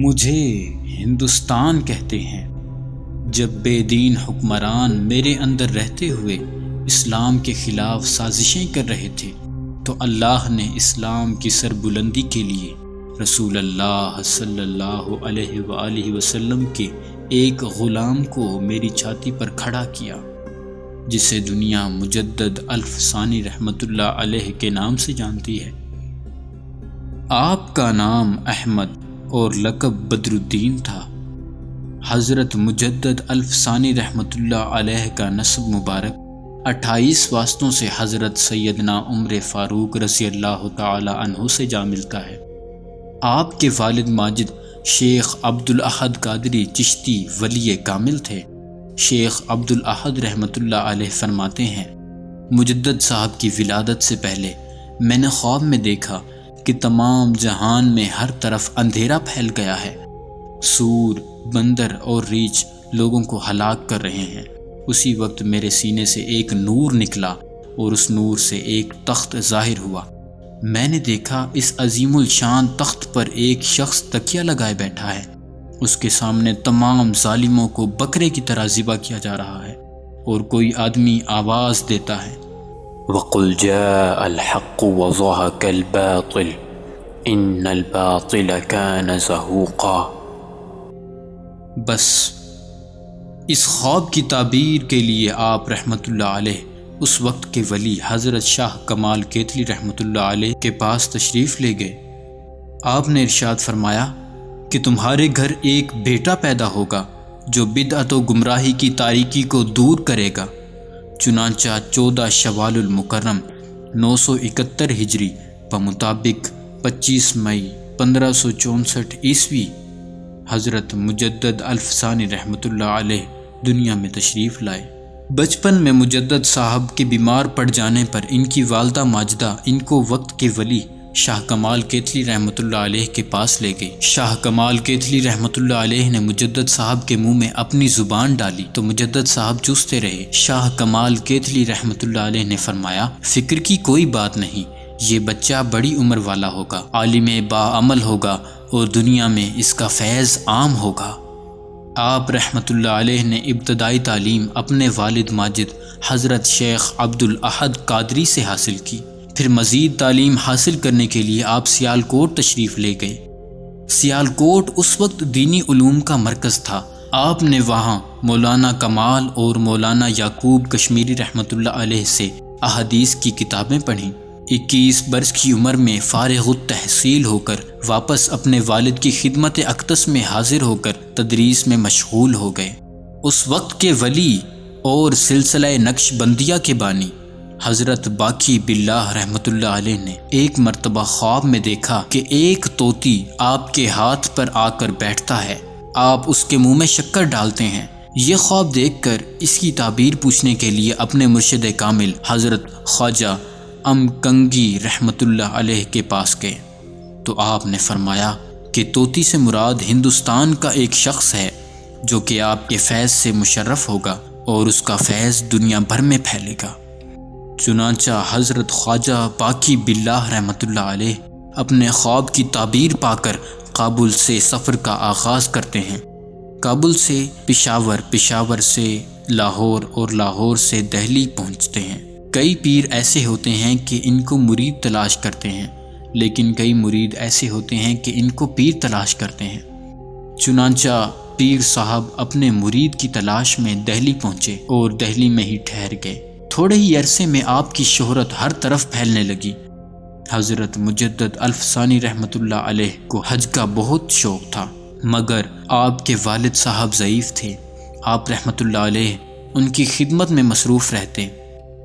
مجھے ہندوستان کہتے ہیں۔ جب بے دین حکمران میرے اندر رہتے ہوئے اسلام کے خلاف سازشیں کر رہے تھے تو اللہ نے اسلام کی سربلندی کے لیے رسول اللہ صلی اللہ علیہ وآلہ وسلم کے ایک غلام کو میری چھاتی پر کھڑا کیا، جسے دنیا مجدد الف ثانی رحمۃ اللہ علیہ کے نام سے جانتی ہے۔ آپ کا نام احمد اور لقب بدر الدین تھا۔ حضرت مجدد الف ثانی رحمۃ اللہ علیہ کا نسب مبارک 28 واسطوں سے حضرت سیدنا عمر فاروق رضی اللہ تعالی عنہ سے جا ملتا ہے۔ آپ کے والد ماجد شیخ عبد الاحد قادری چشتی ولی کامل تھے۔ شیخ عبد الاحد رحمۃ اللہ علیہ فرماتے ہیں، مجدد صاحب کی ولادت سے پہلے میں نے خواب میں دیکھا کہ تمام جہان میں ہر طرف اندھیرا پھیل گیا ہے، سور، بندر اور ریچھ لوگوں کو ہلاک کر رہے ہیں۔ اسی وقت میرے سینے سے ایک نور نکلا اور اس نور سے ایک تخت ظاہر ہوا۔ میں نے دیکھا اس عظیم الشان تخت پر ایک شخص تکیہ لگائے بیٹھا ہے، اس کے سامنے تمام ظالموں کو بکرے کی طرح ذبح کیا جا رہا ہے، اور کوئی آدمی آواز دیتا ہے، وَقُلْ جَاءَ الْحَقُّ وَزَهَقَ الْبَاطِلُ إِنَّ الْبَاطِلَ كَانَ زَهُوقًا۔ بس اس خواب کی تعبیر کے لیے آپ رحمۃ اللہ علیہ اس وقت کے ولی حضرت شاہ کمال کیتلی رحمۃ اللہ علیہ کے پاس تشریف لے گئے۔ آپ نے ارشاد فرمایا کہ تمہارے گھر ایک بیٹا پیدا ہوگا جو بدعت و گمراہی کی تاریکی کو دور کرے گا۔ چنانچہ 14 شوال المکرم 971 ہجری بمطابق 25 مئی 1564 عیسوی حضرت مجدد الف ثانی رحمۃ اللہ علیہ دنیا میں تشریف لائے۔ بچپن میں مجدد صاحب کے بیمار پڑ جانے پر ان کی والدہ ماجدہ ان کو وقت کے ولی شاہ کمال کیتلی رحمۃ اللہ علیہ کے پاس لے گئی۔ شاہ کمال کیتلی رحمۃ اللہ علیہ نے مجدد صاحب کے منہ میں اپنی زبان ڈالی تو مجدد صاحب چوستے رہے۔ شاہ کمال کیتلی رحمۃ اللہ علیہ نے فرمایا، فکر کی کوئی بات نہیں، یہ بچہ بڑی عمر والا ہوگا، عالم باعمل ہوگا اور دنیا میں اس کا فیض عام ہوگا۔ آپ رحمۃ اللہ علیہ نے ابتدائی تعلیم اپنے والد ماجد حضرت شیخ عبد الاحد قادری سے حاصل کی۔ پھر مزید تعلیم حاصل کرنے کے لیے آپ سیالکوٹ تشریف لے گئے۔ سیالکوٹ اس وقت دینی علوم کا مرکز تھا۔ آپ نے وہاں مولانا کمال اور مولانا یعقوب کشمیری رحمۃ اللہ علیہ سے احادیث کی کتابیں پڑھیں۔ 21 برس کی عمر میں فارغ التحصیل ہو کر واپس اپنے والد کی خدمت اقدس میں حاضر ہو کر تدریس میں مشغول ہو گئے۔ اس وقت کے ولی اور سلسلہ نقش بندیہ کے بانی حضرت باقی باللہ رحمۃ اللہ علیہ نے ایک مرتبہ خواب میں دیکھا کہ ایک طوطی آپ کے ہاتھ پر آ کر بیٹھتا ہے، آپ اس کے منہ میں شکر ڈالتے ہیں۔ یہ خواب دیکھ کر اس کی تعبیر پوچھنے کے لیے اپنے مرشد کامل حضرت خواجہ ام کنگی رحمۃ اللہ علیہ کے پاس گئے تو آپ نے فرمایا کہ طوطی سے مراد ہندوستان کا ایک شخص ہے جو کہ آپ کے فیض سے مشرف ہوگا اور اس کا فیض دنیا بھر میں پھیلے گا۔ چنانچہ حضرت خواجہ باقی باللہ رحمۃ اللہ علیہ اپنے خواب کی تعبیر پا کر کابل سے سفر کا آغاز کرتے ہیں۔ کابل سے پشاور، پشاور سے لاہور اور لاہور سے دہلی پہنچتے ہیں۔ کئی پیر ایسے ہوتے ہیں کہ ان کو مرید تلاش کرتے ہیں، لیکن کئی مرید ایسے ہوتے ہیں کہ ان کو پیر تلاش کرتے ہیں۔ چنانچہ پیر صاحب اپنے مرید کی تلاش میں دہلی پہنچے اور دہلی میں ہی ٹھہر گئے۔ تھوڑے ہی عرصے میں آپ کی شہرت ہر طرف پھیلنے لگی۔ حضرت مجدد الف ثانی رحمۃ اللہ علیہ کو حج کا بہت شوق تھا، مگر آپ کے والد صاحب ضعیف تھے۔ آپ رحمۃ اللہ علیہ ان کی خدمت میں مصروف رہتے۔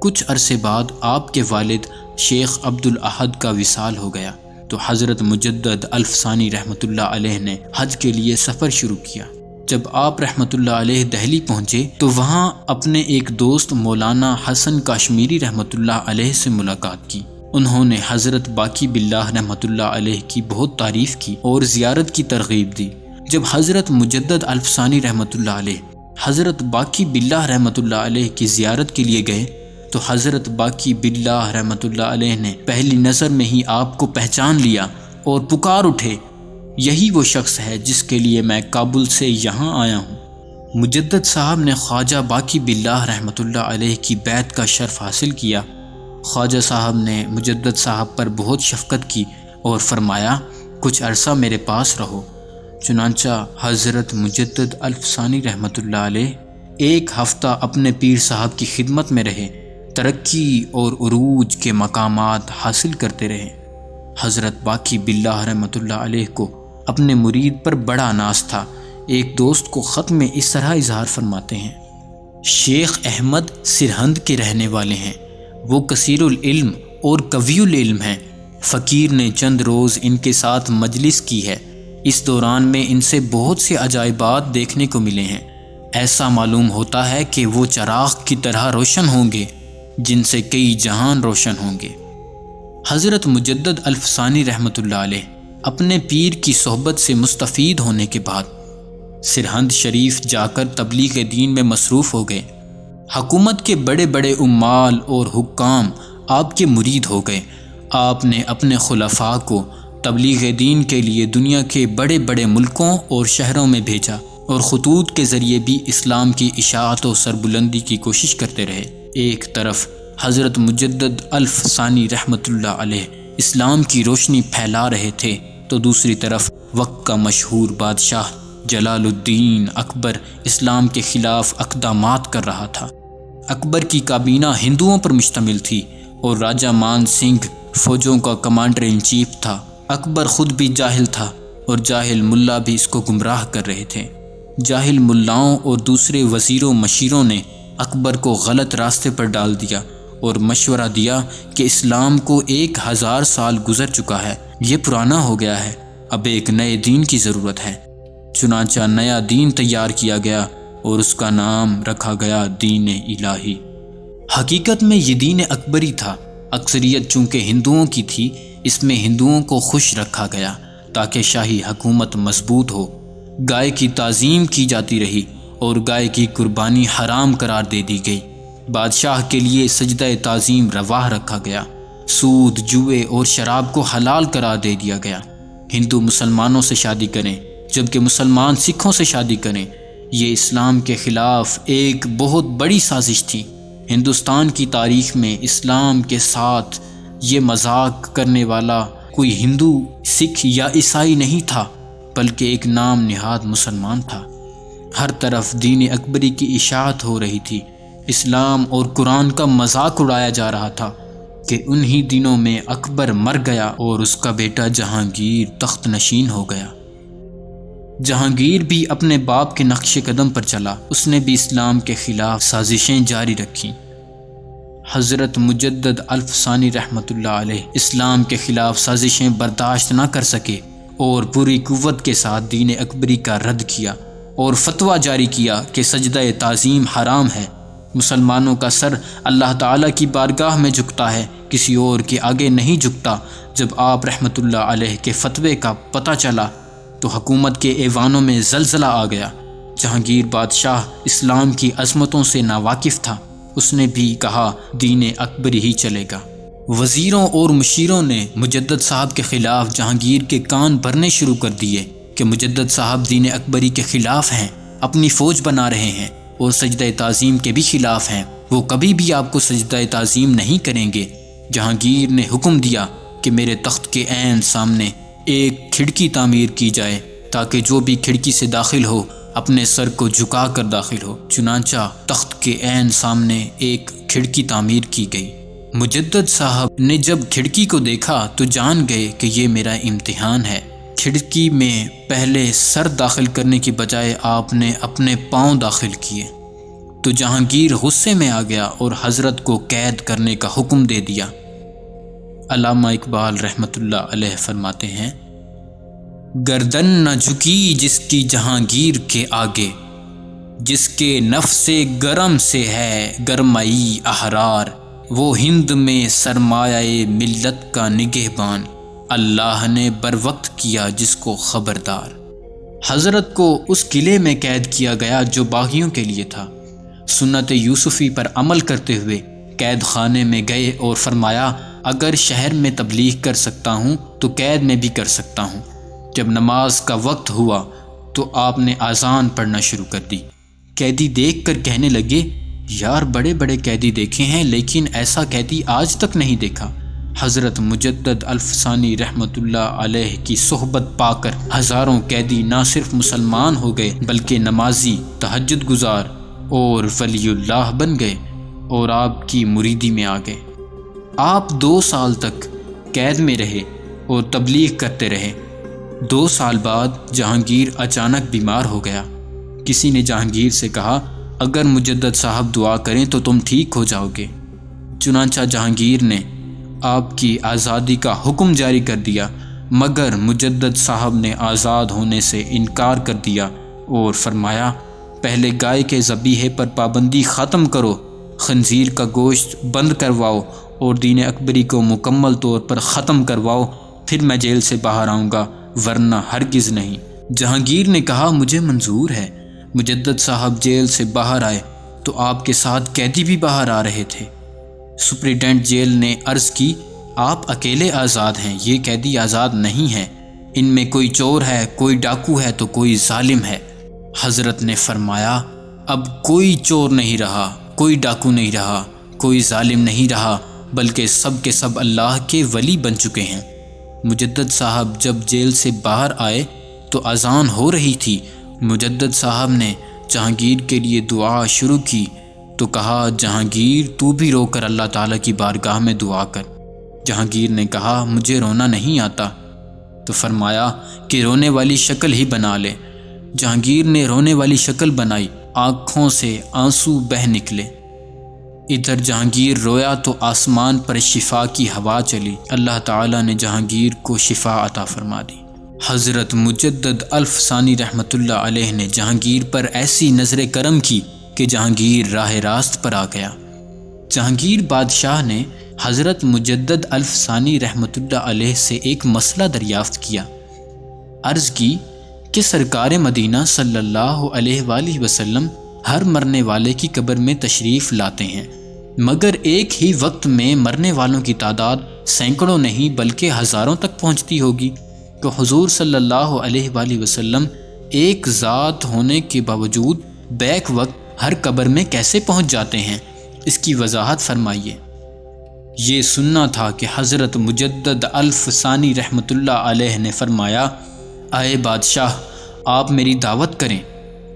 کچھ عرصے بعد آپ کے والد شیخ عبد الاحد کا وصال ہو گیا تو حضرت مجدد الف ثانی رحمۃ اللہ علیہ نے حج کے لیے سفر شروع کیا۔ جب آپ رحمۃ اللہ علیہ دہلی پہنچے تو وہاں اپنے ایک دوست مولانا حسن کاشمیری رحمۃ اللہ علیہ سے ملاقات کی۔ انہوں نے حضرت باقی باللہ رحمۃ اللہ علیہ کی بہت تعریف کی اور زیارت کی ترغیب دی۔ جب حضرت مجدد الف ثانی رحمۃ اللہ علیہ حضرت باقی باللہ رحمۃ اللہ علیہ کی زیارت کے لیے گئے تو حضرت باقی باللہ رحمۃ اللہ علیہ نے پہلی نظر میں ہی آپ کو پہچان لیا اور پکار اٹھے، یہی وہ شخص ہے جس کے لیے میں کابل سے یہاں آیا ہوں۔ مجدد صاحب نے خواجہ باقی باللہ رحمۃ اللہ علیہ کی بیعت کا شرف حاصل کیا۔ خواجہ صاحب نے مجدد صاحب پر بہت شفقت کی اور فرمایا کچھ عرصہ میرے پاس رہو۔ چنانچہ حضرت مجدد الف ثانی رحمۃ اللہ علیہ ایک ہفتہ اپنے پیر صاحب کی خدمت میں رہے، ترقی اور عروج کے مقامات حاصل کرتے رہے۔ حضرت باقی باللہ رحمۃ اللہ علیہ کو اپنے مرید پر بڑا ناز تھا۔ ایک دوست کو خط میں اس طرح اظہار فرماتے ہیں: شیخ احمد سرہند کے رہنے والے ہیں، وہ کثیر العلم اور قوی العلم ہیں۔ فقیر نے چند روز ان کے ساتھ مجلس کی ہے، اس دوران میں ان سے بہت سے عجائبات دیکھنے کو ملے ہیں۔ ایسا معلوم ہوتا ہے کہ وہ چراغ کی طرح روشن ہوں گے جن سے کئی جہان روشن ہوں گے۔ حضرت مجدد الف ثانی رحمۃ اللہ علیہ اپنے پیر کی صحبت سے مستفید ہونے کے بعد سرہند شریف جا کر تبلیغ دین میں مصروف ہو گئے۔ حکومت کے بڑے بڑے عمال اور حکام آپ کے مرید ہو گئے۔ آپ نے اپنے خلفاء کو تبلیغ دین کے لیے دنیا کے بڑے بڑے ملکوں اور شہروں میں بھیجا اور خطوط کے ذریعے بھی اسلام کی اشاعت و سربلندی کی کوشش کرتے رہے۔ ایک طرف حضرت مجدد الف ثانی رحمۃ اللہ علیہ اسلام کی روشنی پھیلا رہے تھے تو دوسری طرف وقت کا مشہور بادشاہ جلال الدین اکبر اسلام کے خلاف اقدامات کر رہا تھا۔ اکبر کی کابینہ ہندوؤں پر مشتمل تھی اور راجہ مان سنگھ فوجوں کا کمانڈر ان چیف تھا۔ اکبر خود بھی جاہل تھا اور جاہل ملا بھی اس کو گمراہ کر رہے تھے۔ جاہل ملاؤں اور دوسرے وزیروں مشیروں نے اکبر کو غلط راستے پر ڈال دیا اور مشورہ دیا کہ اسلام کو 1000 سال گزر چکا ہے، یہ پرانا ہو گیا ہے، اب ایک نئے دین کی ضرورت ہے۔ چنانچہ نیا دین تیار کیا گیا اور اس کا نام رکھا گیا دین الہی۔ حقیقت میں یہ دین اکبری تھا۔ اکثریت چونکہ ہندوؤں کی تھی، اس میں ہندوؤں کو خوش رکھا گیا تاکہ شاہی حکومت مضبوط ہو۔ گائے کی تعظیم کی جاتی رہی اور گائے کی قربانی حرام قرار دے دی گئی۔ بادشاہ کے لیے سجدہ تعظیم روا رکھا گیا۔ سود، جوئے اور شراب کو حلال قرار دے دیا گیا۔ ہندو مسلمانوں سے شادی کریں جبکہ مسلمان سکھوں سے شادی کریں، یہ اسلام کے خلاف ایک بہت بڑی سازش تھی۔ ہندوستان کی تاریخ میں اسلام کے ساتھ یہ مذاق کرنے والا کوئی ہندو، سکھ یا عیسائی نہیں تھا، بلکہ ایک نام نہاد مسلمان تھا۔ ہر طرف دین اکبری کی اشاعت ہو رہی تھی۔ اسلام اور قرآن کا مذاق اڑایا جا رہا تھا کہ انہی دنوں میں اکبر مر گیا اور اس کا بیٹا جہانگیر تخت نشین ہو گیا۔ جہانگیر بھی اپنے باپ کے نقش قدم پر چلا، اس نے بھی اسلام کے خلاف سازشیں جاری رکھیں۔ حضرت مجدد الف ثانی رحمۃ اللہ علیہ اسلام کے خلاف سازشیں برداشت نہ کر سکے اور پوری قوت کے ساتھ دین اکبری کا رد کیا اور فتویٰ جاری کیا کہ سجدہ تعظیم حرام ہے۔ مسلمانوں کا سر اللہ تعالیٰ کی بارگاہ میں جھکتا ہے، کسی اور کے آگے نہیں جھکتا۔ جب آپ رحمۃ اللہ علیہ کے فتوے کا پتہ چلا تو حکومت کے ایوانوں میں زلزلہ آ گیا۔ جہانگیر بادشاہ اسلام کی عظمتوں سے ناواقف تھا، اس نے بھی کہا دین اکبری ہی چلے گا۔ وزیروں اور مشیروں نے مجدد صاحب کے خلاف جہانگیر کے کان بھرنے شروع کر دیے کہ مجدد صاحب دین اکبری کے خلاف ہیں، اپنی فوج بنا رہے ہیں اور سجدہ تعظیم کے بھی خلاف ہیں، وہ کبھی بھی آپ کو سجدہ تعظیم نہیں کریں گے۔ جہانگیر نے حکم دیا کہ میرے تخت کے عین سامنے ایک کھڑکی تعمیر کی جائے تاکہ جو بھی کھڑکی سے داخل ہو اپنے سر کو جھکا کر داخل ہو۔ چنانچہ تخت کے عین سامنے ایک کھڑکی تعمیر کی گئی۔ مجدد صاحب نے جب کھڑکی کو دیکھا تو جان گئے کہ یہ میرا امتحان ہے۔ کھڑکی میں پہلے سر داخل کرنے کی بجائے آپ نے اپنے پاؤں داخل کیے تو جہانگیر غصے میں آ گیا اور حضرت کو قید کرنے کا حکم دے دیا۔ علامہ اقبال رحمۃ اللہ علیہ فرماتے ہیں، گردن نہ جھکی جس کی جہانگیر کے آگے، جس کے نفس گرم سے ہے گرمائی احرار، وہ ہند میں سرمایہ ملت کا نگہبان، اللہ نے بر وقت کیا جس کو خبردار۔ حضرت کو اس قلعے میں قید کیا گیا جو باغیوں کے لیے تھا۔ سنت یوسفی پر عمل کرتے ہوئے قید خانے میں گئے اور فرمایا اگر شہر میں تبلیغ کر سکتا ہوں تو قید میں بھی کر سکتا ہوں۔ جب نماز کا وقت ہوا تو آپ نے اذان پڑھنا شروع کر دی۔ قیدی دیکھ کر کہنے لگے، یار بڑے بڑے قیدی دیکھے ہیں لیکن ایسا قیدی آج تک نہیں دیکھا۔ حضرت مجدد الف ثانی رحمۃ اللہ علیہ کی صحبت پا کر ہزاروں قیدی نہ صرف مسلمان ہو گئے بلکہ نمازی، تہجد گزار اور ولی اللہ بن گئے اور آپ کی مریدی میں آ گئے۔ آپ 2 سال تک قید میں رہے اور تبلیغ کرتے رہے۔ 2 سال بعد جہانگیر اچانک بیمار ہو گیا۔ کسی نے جہانگیر سے کہا، اگر مجدد صاحب دعا کریں تو تم ٹھیک ہو جاؤ گے۔ چنانچہ جہانگیر نے آپ کی آزادی کا حکم جاری کر دیا، مگر مجدد صاحب نے آزاد ہونے سے انکار کر دیا اور فرمایا، پہلے گائے کے ذبیحے پر پابندی ختم کرو، خنزیر کا گوشت بند کرواؤ اور دین اکبری کو مکمل طور پر ختم کرواؤ، پھر میں جیل سے باہر آؤں گا، ورنہ ہرگز نہیں۔ جہانگیر نے کہا، مجھے منظور ہے۔ مجدد صاحب جیل سے باہر آئے تو آپ کے ساتھ قیدی بھی باہر آ رہے تھے۔ سپرنٹینڈنٹ جیل نے عرض کی، آپ اکیلے آزاد ہیں، یہ قیدی آزاد نہیں ہیں، ان میں کوئی چور ہے، کوئی ڈاکو ہے تو کوئی ظالم ہے۔ حضرت نے فرمایا، اب کوئی چور نہیں رہا، کوئی ڈاکو نہیں رہا، کوئی ظالم نہیں رہا، بلکہ سب کے سب اللہ کے ولی بن چکے ہیں۔ مجدد صاحب جب جیل سے باہر آئے تو اذان ہو رہی تھی۔ مجدد صاحب نے جہانگیر کے لیے دعا شروع کی تو کہا، جہانگیر تو بھی رو کر اللہ تعالیٰ کی بارگاہ میں دعا کر۔ جہانگیر نے کہا، مجھے رونا نہیں آتا۔ تو فرمایا کہ رونے والی شکل ہی بنا لے۔ جہانگیر نے رونے والی شکل بنائی، آنکھوں سے آنسو بہہ نکلے۔ ادھر جہانگیر رویا تو آسمان پر شفا کی ہوا چلی، اللہ تعالیٰ نے جہانگیر کو شفا عطا فرما دی۔ حضرت مجدد الف ثانی رحمۃ اللہ علیہ نے جہانگیر پر ایسی نظر کرم کی کہ جہانگیر راہ راست پر آ گیا۔ جہانگیر بادشاہ نے حضرت مجدد الف ثانی رحمۃ اللہ علیہ سے ایک مسئلہ دریافت کیا۔ عرض کی کہ سرکار مدینہ صلی اللہ علیہ وآلہ وسلم ہر مرنے والے کی قبر میں تشریف لاتے ہیں، مگر ایک ہی وقت میں مرنے والوں کی تعداد سینکڑوں نہیں بلکہ ہزاروں تک پہنچتی ہوگی، تو حضور صلی اللہ علیہ وآلہ وسلم ایک ذات ہونے کے باوجود بیک وقت ہر قبر میں کیسے پہنچ جاتے ہیں؟ اس کی وضاحت فرمائیے۔ یہ سننا تھا کہ حضرت مجدد الف ثانی رحمۃ اللہ علیہ نے فرمایا، اے بادشاہ، آپ میری دعوت کریں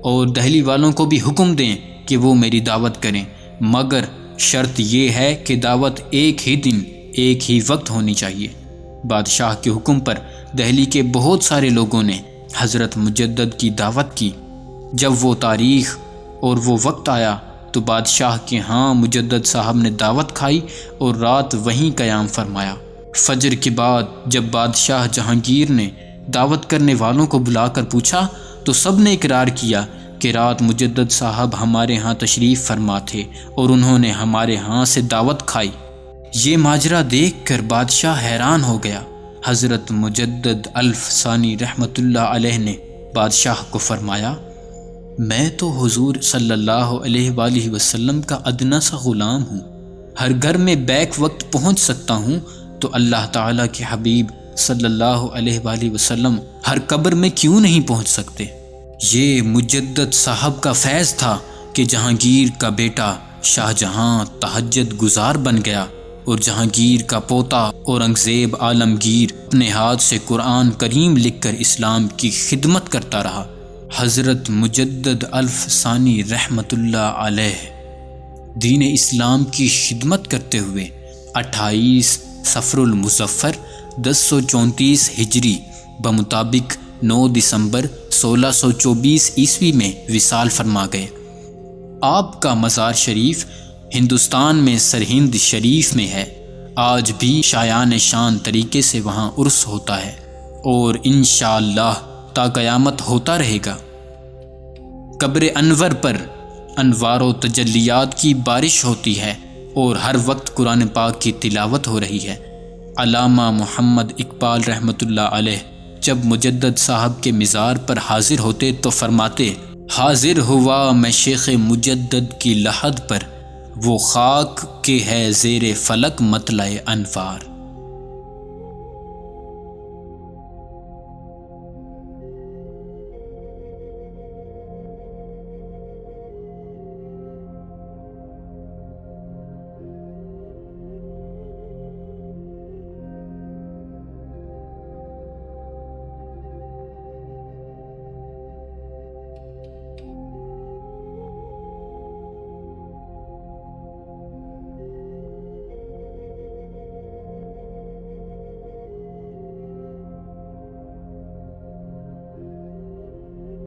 اور دہلی والوں کو بھی حکم دیں کہ وہ میری دعوت کریں، مگر شرط یہ ہے کہ دعوت ایک ہی دن ایک ہی وقت ہونی چاہیے۔ بادشاہ کے حکم پر دہلی کے بہت سارے لوگوں نے حضرت مجدد کی دعوت کی۔ جب وہ تاریخ اور وہ وقت آیا تو بادشاہ کے ہاں مجدد صاحب نے دعوت کھائی اور رات وہیں قیام فرمایا۔ فجر کے بعد جب بادشاہ جہانگیر نے دعوت کرنے والوں کو بلا کر پوچھا تو سب نے اقرار کیا کہ رات مجدد صاحب ہمارے ہاں تشریف فرما تھے اور انہوں نے ہمارے ہاں سے دعوت کھائی۔ یہ ماجرا دیکھ کر بادشاہ حیران ہو گیا۔ حضرت مجدد الف ثانی رحمۃ اللہ علیہ نے بادشاہ کو فرمایا، میں تو حضور صلی اللہ علیہ وآلہ وسلم کا ادنا سا غلام ہوں، ہر گھر میں بیک وقت پہنچ سکتا ہوں، تو اللہ تعالیٰ کے حبیب صلی اللہ علیہ وآلہ وسلم ہر قبر میں کیوں نہیں پہنچ سکتے؟ یہ مجدد صاحب کا فیض تھا کہ جہانگیر کا بیٹا شاہ جہاں تہجد گزار بن گیا اور جہانگیر کا پوتا اورنگزیب عالمگیر اپنے ہاتھ سے قرآن کریم لکھ کر اسلام کی خدمت کرتا رہا۔ حضرت مجدد الف ثانی رحمۃ اللہ علیہ دین اسلام کی خدمت کرتے ہوئے 28 صفر المظفر 1034 ہجری بمطابق 9 دسمبر 1624 عیسوی میں وصال فرما گئے۔ آپ کا مزار شریف ہندوستان میں سرہند شریف میں ہے۔ آج بھی شایان شان طریقے سے وہاں عرس ہوتا ہے اور انشاءاللہ تا قیامت ہوتا رہے گا۔ قبر انور پر انوار و تجلیات کی بارش ہوتی ہے اور ہر وقت قرآن پاک کی تلاوت ہو رہی ہے۔ علامہ محمد اقبال رحمۃ اللہ علیہ جب مجدد صاحب کے مزار پر حاضر ہوتے تو فرماتے، حاضر ہوا میں شیخ مجدد کی لحد پر، وہ خاک کے ہے زیر فلک مطلع انوار۔